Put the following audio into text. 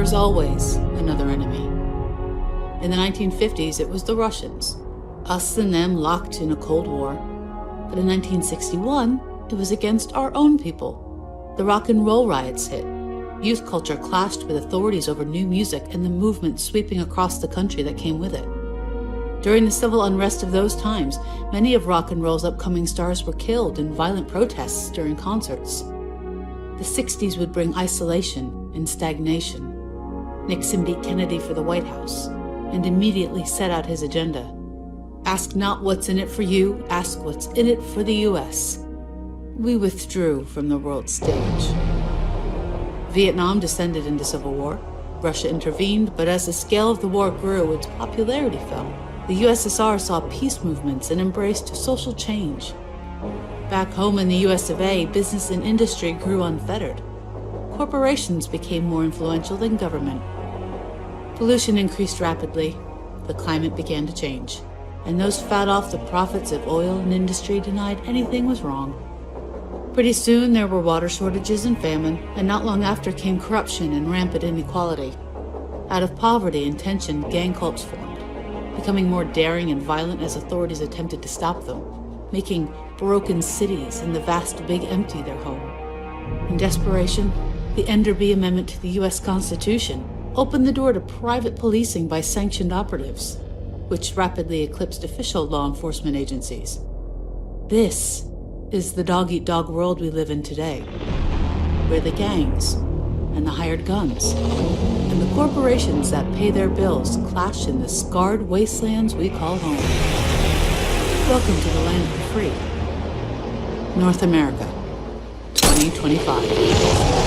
was always another enemy. In the 1950s, it was the Russians, us and them locked in a Cold War. But in 1961, it was against our own people. The rock and roll riots hit. Youth culture clashed with authorities over new music and the movement sweeping across the country that came with it. During the civil unrest of those times, many of rock and roll's upcoming stars were killed in violent protests during concerts. The 60s would bring isolation and stagnation. Nixon beat Kennedy for the White House and immediately set out his agenda. Ask not what's in it for you, ask what's in it for the US. We withdrew from the world stage. Vietnam descended into civil war. Russia intervened, but as the scale of the war grew, its popularity fell. The USSR saw peace movements and embraced social change. Back home in the US of A, business and industry grew unfettered. Corporations became more influential than government. Pollution increased rapidly. The climate began to change. And those fat off the profits of oil and industry denied anything was wrong. Pretty soon there were water shortages and famine, and not long after came corruption and rampant inequality. Out of poverty and tension, gang cults formed, becoming more daring and violent as authorities attempted to stop them, making broken cities and the vast big empty their home. In desperation, the Enderby Amendment to the US Constitution opened the door to private policing by sanctioned operatives, which rapidly eclipsed official law enforcement agencies. This is the dog-eat-dog world we live in today, where the gangs and the hired guns and the corporations that pay their bills clash in the scarred wastelands we call home. Welcome to the land of the free. North America, 2025.